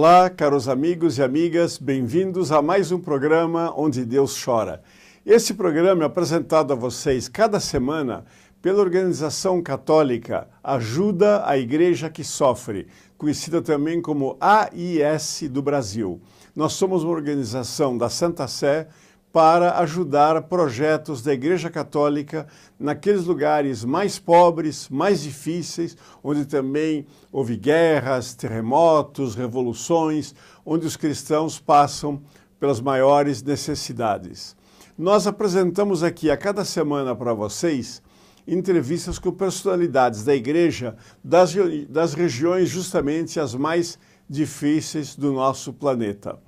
Olá, caros amigos e amigas, bem-vindos a mais um programa Onde Deus Chora. Esse programa é apresentado a vocês cada semana pela organização católica Ajuda a Igreja que Sofre, conhecida também como AIS do Brasil. Nós somos uma organização da Santa Sé para ajudar projetos da Igreja Católica naqueles lugares mais pobres, mais difíceis, onde também houve guerras, terremotos, revoluções, onde os cristãos passam pelas maiores necessidades. Nós apresentamos aqui a cada semana para vocês entrevistas com personalidades da Igreja das regiões justamente as mais difíceis do nosso planeta.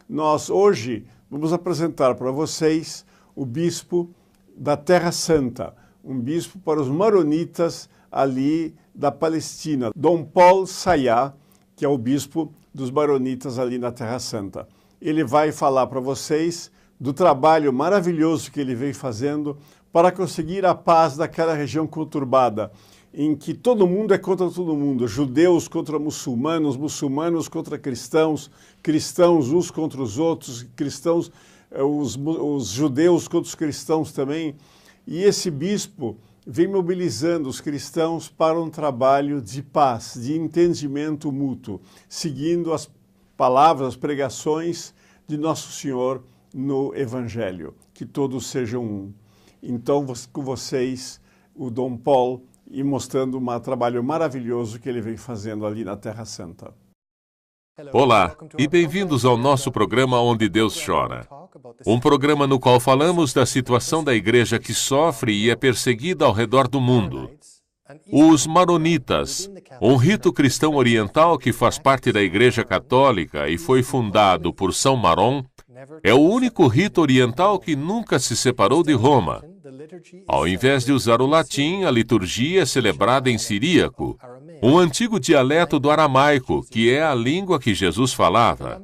Nós hoje vamos apresentar para vocês o bispo da Terra Santa, um bispo para os maronitas ali da Palestina, Dom Paul Sayah, que é o bispo dos maronitas ali na Terra Santa. Ele vai falar para vocês do trabalho maravilhoso que ele vem fazendo para conseguir a paz daquela região conturbada, em que todo mundo é contra todo mundo, judeus contra muçulmanos, muçulmanos contra cristãos, cristãos uns contra os outros, cristãos, os judeus contra os cristãos também. E esse bispo vem mobilizando os cristãos para um trabalho de paz, de entendimento mútuo, seguindo as palavras, as pregações de Nosso Senhor no Evangelho. Que todos sejam um. Então, com vocês, o Dom Paul, e mostrando um trabalho maravilhoso que ele vem fazendo ali na Terra Santa. Olá, e bem-vindos ao nosso programa Onde Deus Chora. Um programa no qual falamos da situação da igreja que sofre e é perseguida ao redor do mundo. Os maronitas, um rito cristão oriental que faz parte da Igreja Católica e foi fundado por São Maron, é o único rito oriental que nunca se separou de Roma. Ao invés de usar o latim, a liturgia é celebrada em siríaco, um antigo dialeto do aramaico, que é a língua que Jesus falava.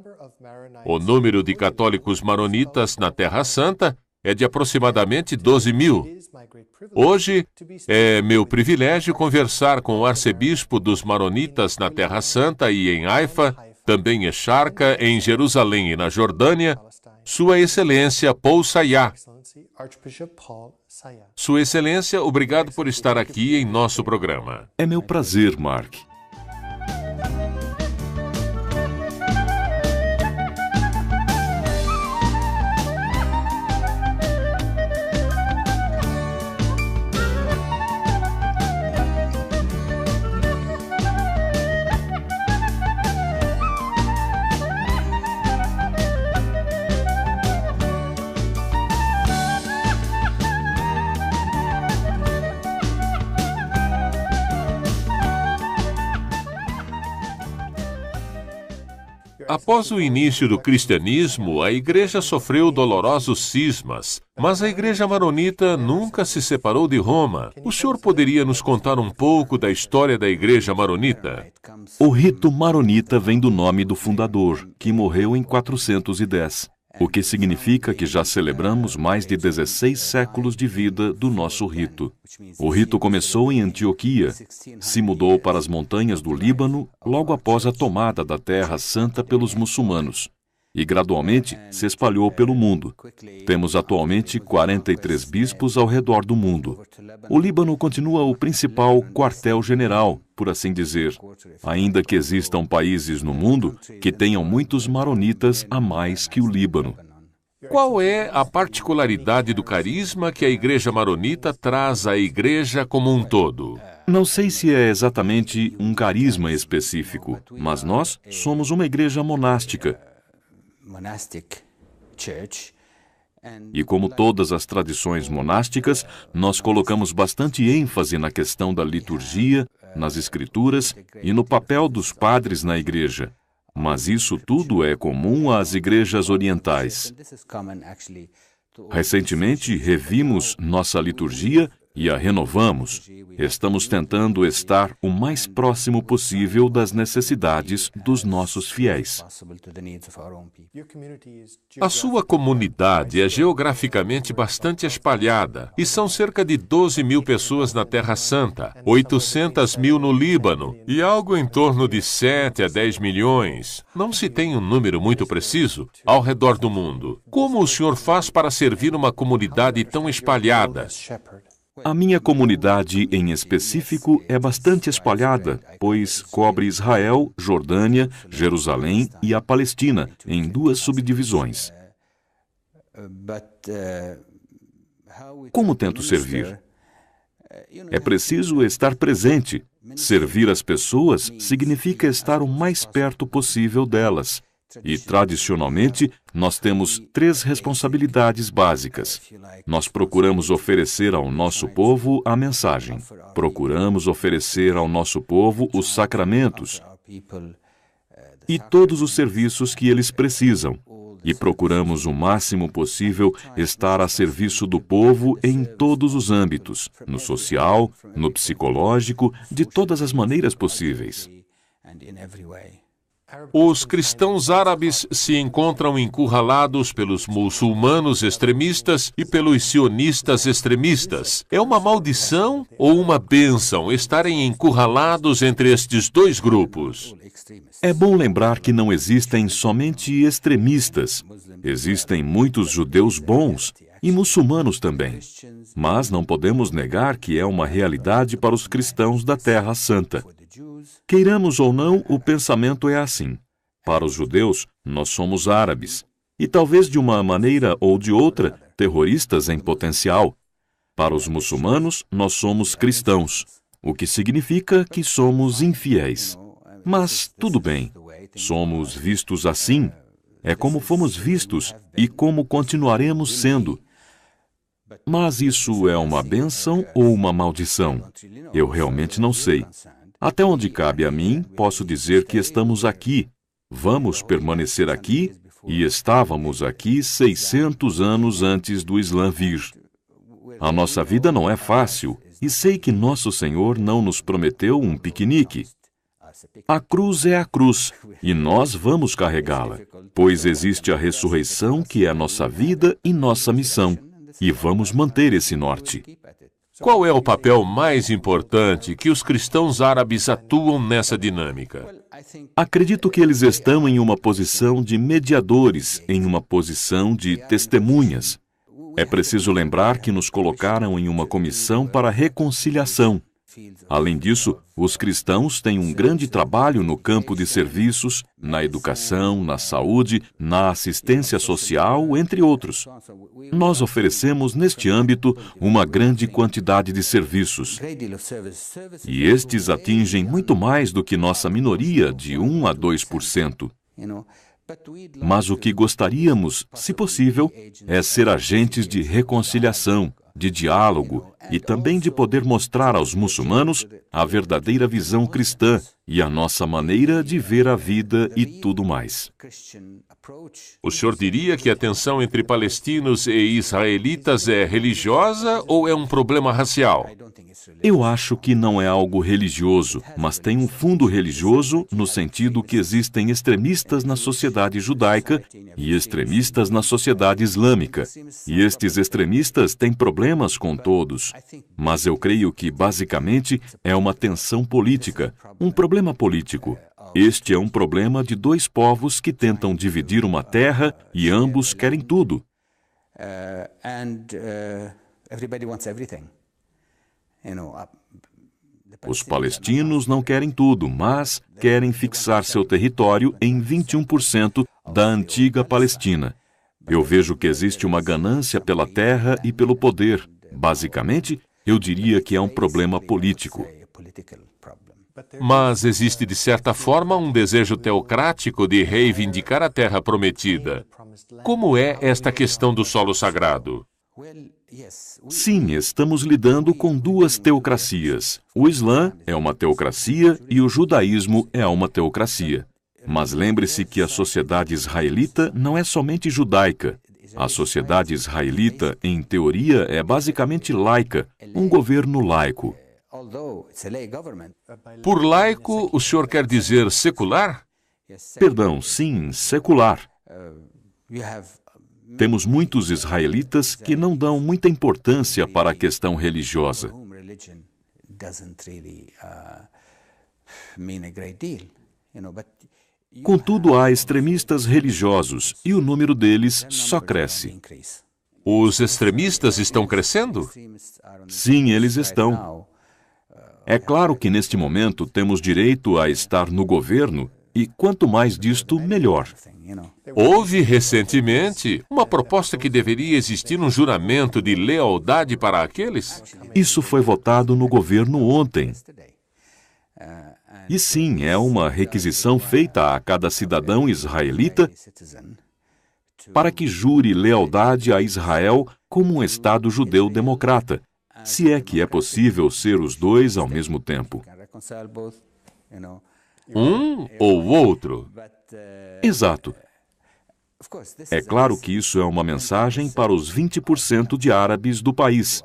O número de católicos maronitas na Terra Santa é de aproximadamente 12 mil. Hoje, é meu privilégio conversar com o arcebispo dos maronitas na Terra Santa e em Haifa, também em Sharqa, em Jerusalém e na Jordânia, Sua Excelência Paul Sayah. Sua Excelência, obrigado por estar aqui em nosso programa. É meu prazer, Mark. Após o início do cristianismo, a igreja sofreu dolorosos cismas, mas a igreja maronita nunca se separou de Roma. O senhor poderia nos contar um pouco da história da igreja maronita? O rito maronita vem do nome do fundador, que morreu em 410, o que significa que já celebramos mais de 16 séculos de vida do nosso rito. O rito começou em Antioquia, se mudou para as montanhas do Líbano logo após a tomada da Terra Santa pelos muçulmanos e gradualmente se espalhou pelo mundo. Temos atualmente 43 bispos ao redor do mundo. O Líbano continua o principal quartel-general, por assim dizer, ainda que existam países no mundo que tenham muitos maronitas a mais que o Líbano. Qual é a particularidade do carisma que a igreja maronita traz à igreja como um todo? Não sei se é exatamente um carisma específico, mas nós somos uma igreja monástica. E como todas as tradições monásticas, nós colocamos bastante ênfase na questão da liturgia, nas escrituras e no papel dos padres na igreja. Mas isso tudo é comum às igrejas orientais. Recentemente, revimos nossa liturgia e a renovamos, estamos tentando estar o mais próximo possível das necessidades dos nossos fiéis. A sua comunidade é geograficamente bastante espalhada e são cerca de 12 mil pessoas na Terra Santa, 800 mil no Líbano e algo em torno de 7 a 10 milhões, não se tem um número muito preciso, ao redor do mundo. Como o senhor faz para servir uma comunidade tão espalhada? A minha comunidade, em específico, é bastante espalhada, pois cobre Israel, Jordânia, Jerusalém e a Palestina, em 2 subdivisões. Como tento servir? É preciso estar presente. Servir as pessoas significa estar o mais perto possível delas. E, tradicionalmente, nós temos 3 responsabilidades básicas. Nós procuramos oferecer ao nosso povo a mensagem. Procuramos oferecer ao nosso povo os sacramentos e todos os serviços que eles precisam. E procuramos o máximo possível estar a serviço do povo em todos os âmbitos, no social, no psicológico, de todas as maneiras possíveis. Os cristãos árabes se encontram encurralados pelos muçulmanos extremistas e pelos sionistas extremistas. É uma maldição ou uma bênção estarem encurralados entre estes 2 grupos? É bom lembrar que não existem somente extremistas. Existem muitos judeus bons e muçulmanos também. Mas não podemos negar que é uma realidade para os cristãos da Terra Santa. Queiramos ou não, o pensamento é assim. Para os judeus, nós somos árabes. E talvez de uma maneira ou de outra, terroristas em potencial. Para os muçulmanos, nós somos cristãos, o que significa que somos infiéis. Mas tudo bem, somos vistos assim. É como fomos vistos e como continuaremos sendo. Mas isso é uma bênção ou uma maldição? Eu realmente não sei. Até onde cabe a mim, posso dizer que estamos aqui, vamos permanecer aqui e estávamos aqui 600 anos antes do Islã vir. A nossa vida não é fácil e sei que nosso Senhor não nos prometeu um piquenique. A cruz é a cruz e nós vamos carregá-la, pois existe a ressurreição que é a nossa vida e nossa missão, e vamos manter esse norte. Qual é o papel mais importante que os cristãos árabes atuam nessa dinâmica? Acredito que eles estão em uma posição de mediadores, em uma posição de testemunhas. É preciso lembrar que nos colocaram em uma comissão para reconciliação. Além disso, os cristãos têm um grande trabalho no campo de serviços, na educação, na saúde, na assistência social, entre outros. Nós oferecemos neste âmbito uma grande quantidade de serviços. E estes atingem muito mais do que nossa minoria, de 1 a 2%. Mas o que gostaríamos, se possível, é ser agentes de reconciliação, de diálogo e também de poder mostrar aos muçulmanos a verdadeira visão cristã e a nossa maneira de ver a vida e tudo mais. O senhor diria que a tensão entre palestinos e israelitas é religiosa ou é um problema racial? Eu acho que não é algo religioso, mas tem um fundo religioso no sentido que existem extremistas na sociedade judaica e extremistas na sociedade islâmica. E estes extremistas têm problemas com todos. Mas eu creio que, basicamente, é uma tensão política, um problema político. Este é um problema de 2 povos que tentam dividir uma terra e ambos querem tudo. Os palestinos não querem tudo, mas querem fixar seu território em 21% da antiga Palestina. Eu vejo que existe uma ganância pela terra e pelo poder. Basicamente, eu diria que é um problema político. Mas existe, de certa forma, um desejo teocrático de reivindicar a terra prometida. Como é esta questão do solo sagrado? Sim, estamos lidando com 2 teocracias. O Islã é uma teocracia e o judaísmo é uma teocracia. Mas lembre-se que a sociedade israelita não é somente judaica. A sociedade israelita, em teoria, é basicamente laica, um governo laico. Por laico, o senhor quer dizer secular? Perdão, sim, secular. Temos muitos israelitas que não dão muita importância para a questão religiosa. Contudo, há extremistas religiosos e o número deles só cresce. Os extremistas estão crescendo? Sim, eles estão. É claro que neste momento temos direito a estar no governo e quanto mais disto, melhor. Houve recentemente uma proposta que deveria existir um juramento de lealdade para aqueles? Isso foi votado no governo ontem. E sim, é uma requisição feita a cada cidadão israelita para que jure lealdade a Israel como um Estado judeu democrata, se é que é possível ser os dois ao mesmo tempo. Um ou outro? Exato. É claro que isso é uma mensagem para os 20% de árabes do país.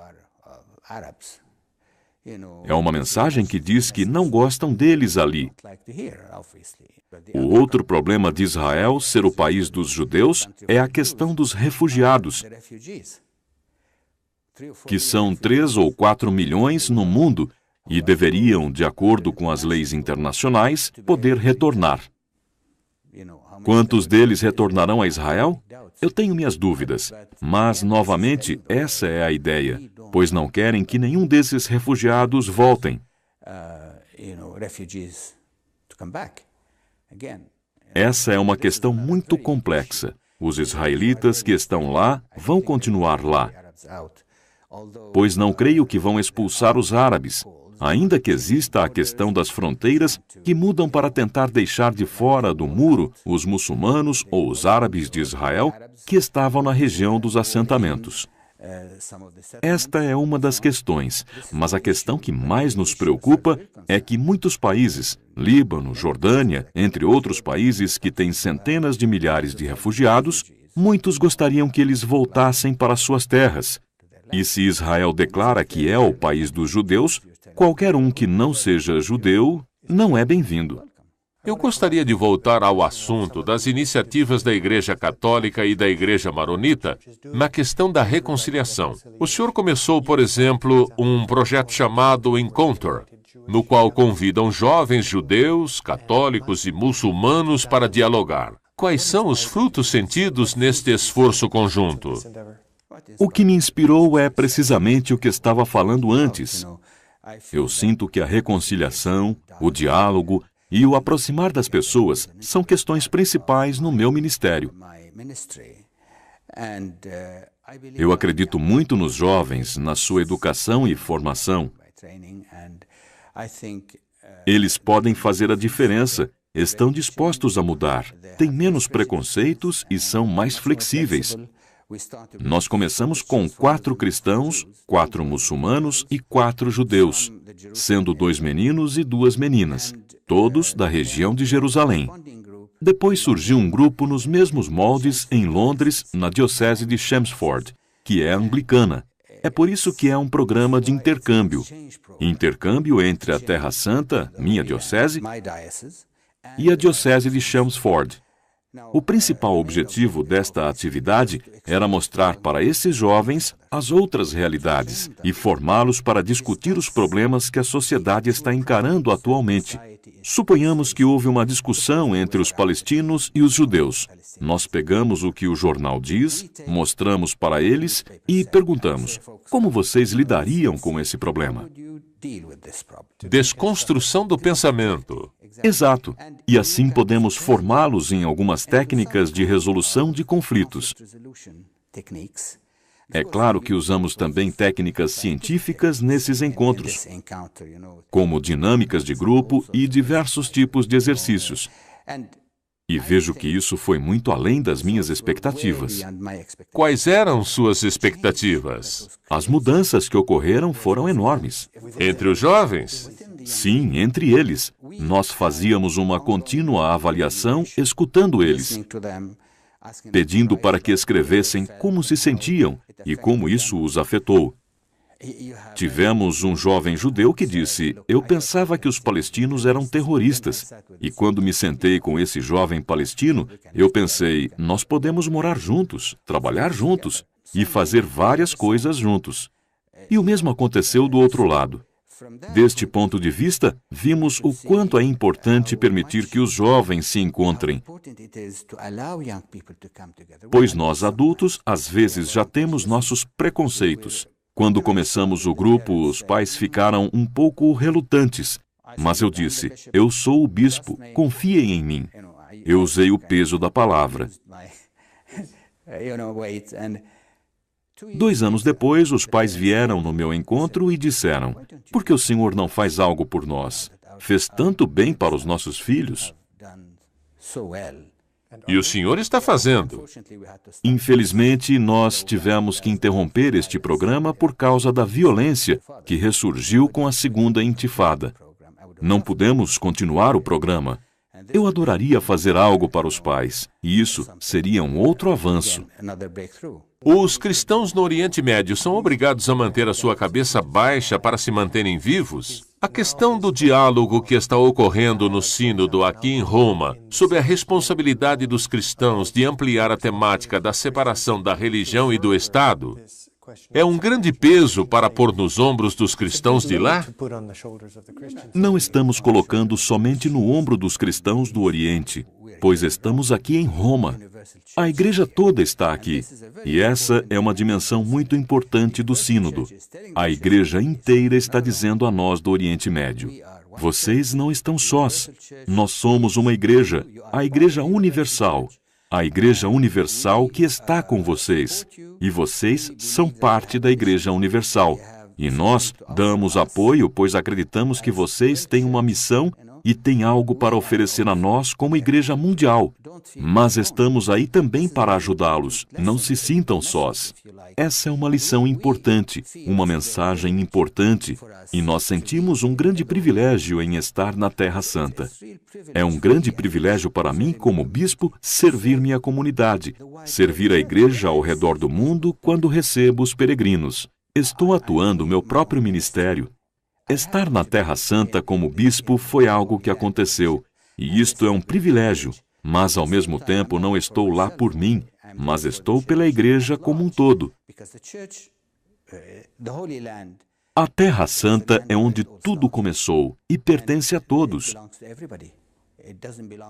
É uma mensagem que diz que não gostam deles ali. O outro problema de Israel ser o país dos judeus é a questão dos refugiados, que são 3 ou 4 milhões no mundo e deveriam, de acordo com as leis internacionais, poder retornar. Quantos deles retornarão a Israel? Eu tenho minhas dúvidas, mas, novamente, essa é a ideia, pois não querem que nenhum desses refugiados voltem. Essa é uma questão muito complexa. Os israelitas que estão lá vão continuar lá, pois não creio que vão expulsar os árabes, ainda que exista a questão das fronteiras que mudam para tentar deixar de fora do muro os muçulmanos ou os árabes de Israel que estavam na região dos assentamentos. Esta é uma das questões, mas a questão que mais nos preocupa é que muitos países, Líbano, Jordânia, entre outros países que têm centenas de milhares de refugiados, muitos gostariam que eles voltassem para suas terras. E se Israel declara que é o país dos judeus, qualquer um que não seja judeu não é bem-vindo. Eu gostaria de voltar ao assunto das iniciativas da Igreja Católica e da Igreja Maronita na questão da reconciliação. O senhor começou, por exemplo, um projeto chamado Encounter, no qual convidam jovens judeus, católicos e muçulmanos para dialogar. Quais são os frutos sentidos neste esforço conjunto? O que me inspirou é precisamente o que estava falando antes. Eu sinto que a reconciliação, o diálogo e o aproximar das pessoas são questões principais no meu ministério. Eu acredito muito nos jovens, na sua educação e formação. Eles podem fazer a diferença, estão dispostos a mudar, têm menos preconceitos e são mais flexíveis. Nós começamos com 4 cristãos, 4 muçulmanos e 4 judeus, sendo 2 meninos e 2 meninas, todos da região de Jerusalém. Depois surgiu um grupo nos mesmos moldes em Londres, na diocese de Chelmsford, que é anglicana. É por isso que é um programa de intercâmbio. Intercâmbio entre a Terra Santa, minha diocese, e a diocese de Chelmsford. O principal objetivo desta atividade era mostrar para esses jovens as outras realidades e formá-los para discutir os problemas que a sociedade está encarando atualmente. Suponhamos que houve uma discussão entre os palestinos e os judeus. Nós pegamos o que o jornal diz, mostramos para eles e perguntamos: como vocês lidariam com esse problema? Desconstrução do pensamento. Exato. E assim podemos formá-los em algumas técnicas de resolução de conflitos. É claro que usamos também técnicas científicas nesses encontros, como dinâmicas de grupo e diversos tipos de exercícios. E vejo que isso foi muito além das minhas expectativas. Quais eram suas expectativas? As mudanças que ocorreram foram enormes. Entre os jovens? Sim, entre eles. Nós fazíamos uma contínua avaliação, escutando eles. pedindo para que escrevessem como se sentiam e como isso os afetou. Tivemos um jovem judeu que disse: eu pensava que os palestinos eram terroristas. E quando me sentei com esse jovem palestino, eu pensei, nós podemos morar juntos, trabalhar juntos e fazer várias coisas juntos. E o mesmo aconteceu do outro lado. Deste ponto de vista, vimos o quanto é importante permitir que os jovens se encontrem. Pois nós adultos, às vezes, já temos nossos preconceitos. Quando começamos o grupo, os pais ficaram um pouco relutantes. Mas eu disse, eu sou o bispo, confiem em mim. Eu usei o peso da palavra. 2 anos depois, os pais vieram no meu encontro e disseram, por que o senhor não faz algo por nós? Fez tanto bem para os nossos filhos. E o senhor está fazendo. Infelizmente, nós tivemos que interromper este programa por causa da violência que ressurgiu com a segunda intifada. Não pudemos continuar o programa. Eu adoraria fazer algo para os pais, e isso seria um outro avanço. Os cristãos no Oriente Médio são obrigados a manter a sua cabeça baixa para se manterem vivos? A questão do diálogo que está ocorrendo no Sínodo aqui em Roma, sob a responsabilidade dos cristãos de ampliar a temática da separação da religião e do Estado, é um grande peso para pôr nos ombros dos cristãos de lá? Não estamos colocando somente no ombro dos cristãos do Oriente, pois estamos aqui em Roma. A igreja toda está aqui, e essa é uma dimensão muito importante do Sínodo. A igreja inteira está dizendo a nós do Oriente Médio, vocês não estão sós. Nós somos uma igreja, a Igreja Universal. A Igreja Universal que está com vocês. E vocês são parte da Igreja Universal. E nós damos apoio, pois acreditamos que vocês têm uma missão e têm algo para oferecer a nós como Igreja Mundial. Mas estamos aí também para ajudá-los. Não se sintam sós. Essa é uma lição importante, uma mensagem importante, e nós sentimos um grande privilégio em estar na Terra Santa. É um grande privilégio para mim, como bispo, servir minha comunidade, servir a igreja ao redor do mundo quando recebo os peregrinos. Estou atuando meu próprio ministério. Estar na Terra Santa como bispo foi algo que aconteceu, e isto é um privilégio, mas ao mesmo tempo não estou lá por mim, mas estou pela igreja como um todo. A Terra Santa é onde tudo começou e pertence a todos.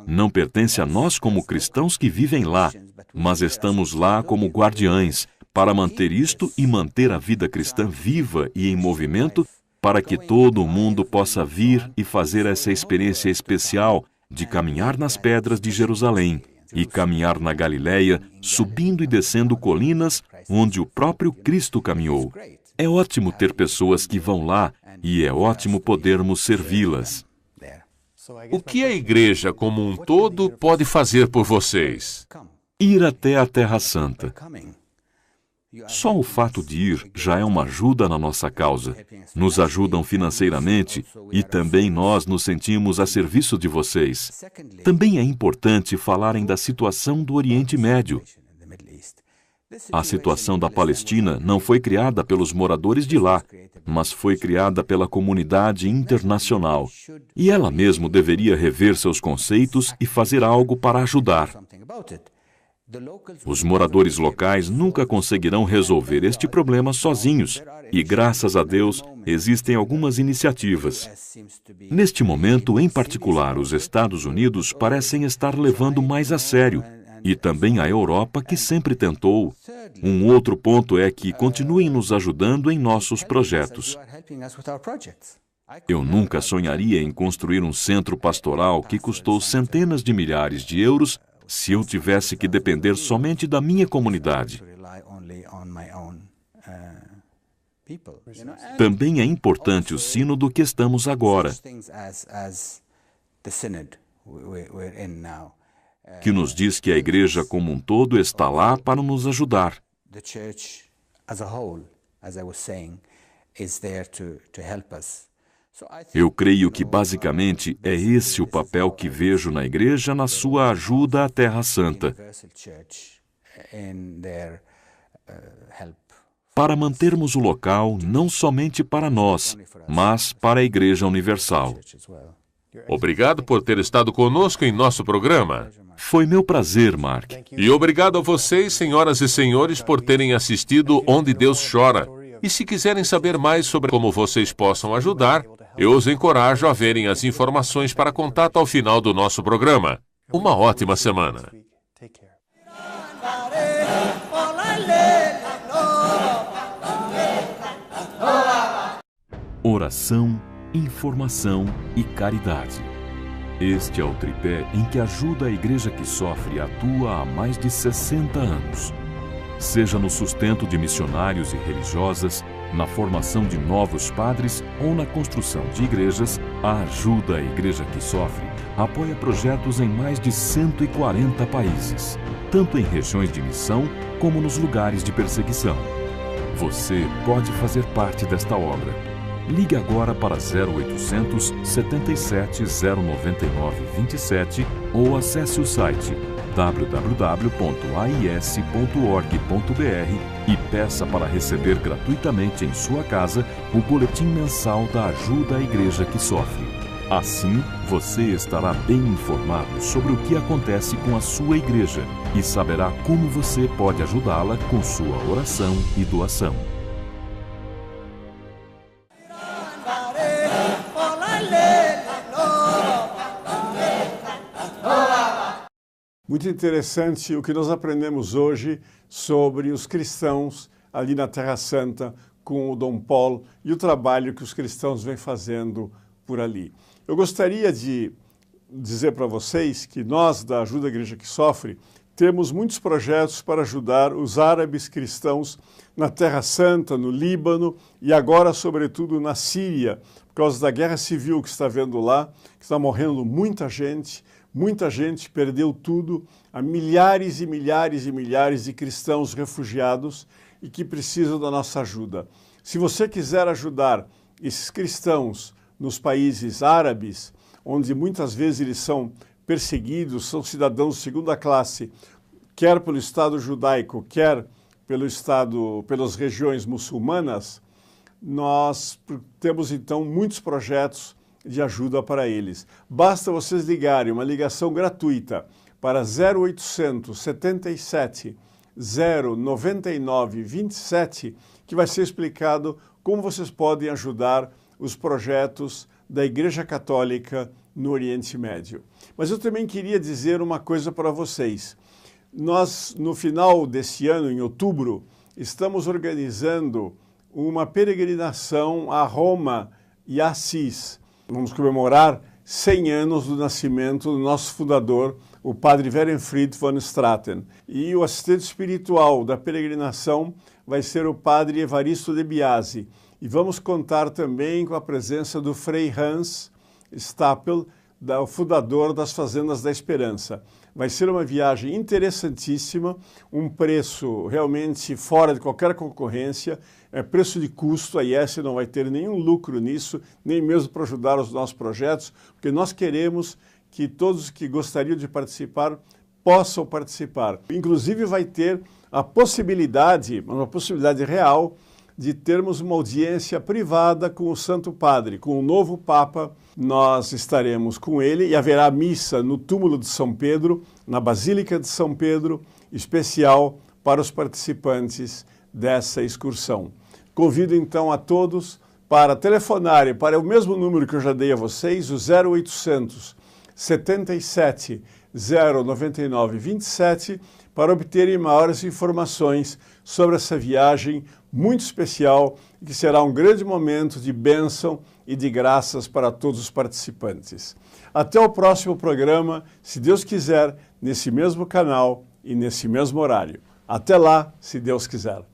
Não pertence a nós como cristãos que vivem lá, mas estamos lá como guardiães para manter isto e manter a vida cristã viva e em movimento para que todo o mundo possa vir e fazer essa experiência especial de caminhar nas pedras de Jerusalém e caminhar na Galileia, subindo e descendo colinas onde o próprio Cristo caminhou. É ótimo ter pessoas que vão lá e é ótimo podermos servi-las. O que a igreja como um todo pode fazer por vocês? Ir até a Terra Santa. Só o fato de ir já é uma ajuda na nossa causa. Nos ajudam financeiramente e também nós nos sentimos a serviço de vocês. Também é importante falarem da situação do Oriente Médio. A situação da Palestina não foi criada pelos moradores de lá, mas foi criada pela comunidade internacional. E ela mesmo deveria rever seus conceitos e fazer algo para ajudar. Os moradores locais nunca conseguirão resolver este problema sozinhos, e graças a Deus existem algumas iniciativas. Neste momento, em particular, os Estados Unidos parecem estar levando mais a sério, e também a Europa, que sempre tentou. Um outro ponto é que continuem nos ajudando em nossos projetos. Eu nunca sonharia em construir um centro pastoral que custou centenas de milhares de euros se eu tivesse que depender somente da minha comunidade. Também é importante o sínodo que estamos agora, que nos diz que a igreja como um todo está lá para nos ajudar. Eu creio que, basicamente, é esse o papel que vejo na igreja na sua ajuda à Terra Santa. Para mantermos o local não somente para nós, mas para a Igreja Universal. Obrigado por ter estado conosco em nosso programa. Foi meu prazer, Mark. E obrigado a vocês, senhoras e senhores, por terem assistido Onde Deus Chora. E se quiserem saber mais sobre como vocês possam ajudar, eu os encorajo a verem as informações para contato ao final do nosso programa. Uma ótima semana. Oração, informação e caridade. Este é o tripé em que ajuda a Igreja que Sofre atua há mais de 60 anos. Seja no sustento de missionários e religiosas, na formação de novos padres ou na construção de igrejas, a Ajuda à Igreja que Sofre apoia projetos em mais de 140 países, tanto em regiões de missão como nos lugares de perseguição. Você pode fazer parte desta obra. Ligue agora para 0800 77 099 27 ou acesse o site www.ais.org.br e peça para receber gratuitamente em sua casa o boletim mensal da Ajuda à Igreja que Sofre. Assim, você estará bem informado sobre o que acontece com a sua igreja e saberá como você pode ajudá-la com sua oração e doação. Muito interessante o que nós aprendemos hoje sobre os cristãos ali na Terra Santa com o Dom Paul e o trabalho que os cristãos vêm fazendo por ali. Eu gostaria de dizer para vocês que nós, da Ajuda à Igreja que Sofre, temos muitos projetos para ajudar os árabes cristãos na Terra Santa, no Líbano e agora, sobretudo, na Síria, por causa da guerra civil que está havendo lá, que está morrendo muita gente perdeu tudo, há milhares e milhares e milhares de cristãos refugiados e que precisam da nossa ajuda. Se você quiser ajudar esses cristãos nos países árabes, onde muitas vezes eles são perseguidos, são cidadãos de segunda classe, quer pelo Estado judaico, quer pelas regiões muçulmanas, nós temos então muitos projetos de ajuda para eles. Basta vocês ligarem uma ligação gratuita para 0800 77 099 27, que vai ser explicado como vocês podem ajudar os projetos da Igreja Católica no Oriente Médio. Mas eu também queria dizer uma coisa para vocês. Nós, no final desse ano, em outubro, estamos organizando uma peregrinação a Roma e a Assis. Vamos comemorar 100 anos do nascimento do nosso fundador, o padre Werenfried von Straten. E o assistente espiritual da peregrinação vai ser o padre Evaristo de Biasi. E vamos contar também com a presença do Frei Hans Stapel, o fundador das Fazendas da Esperança. Vai ser uma viagem interessantíssima, um preço realmente fora de qualquer concorrência, é preço de custo, a IES não vai ter nenhum lucro nisso, nem mesmo para ajudar os nossos projetos, porque nós queremos que todos que gostariam de participar possam participar. Inclusive vai ter a possibilidade, uma possibilidade real, de termos uma audiência privada com o Santo Padre, com o novo Papa. Nós estaremos com ele e haverá missa no túmulo de São Pedro, na Basílica de São Pedro, especial para os participantes dessa excursão. Convido então a todos para telefonarem para o mesmo número que eu já dei a vocês, o 0800 77 099 27, para obterem maiores informações sobre essa viagem muito especial, que será um grande momento de bênção e de graças para todos os participantes. Até o próximo programa, se Deus quiser, nesse mesmo canal e nesse mesmo horário. Até lá, se Deus quiser.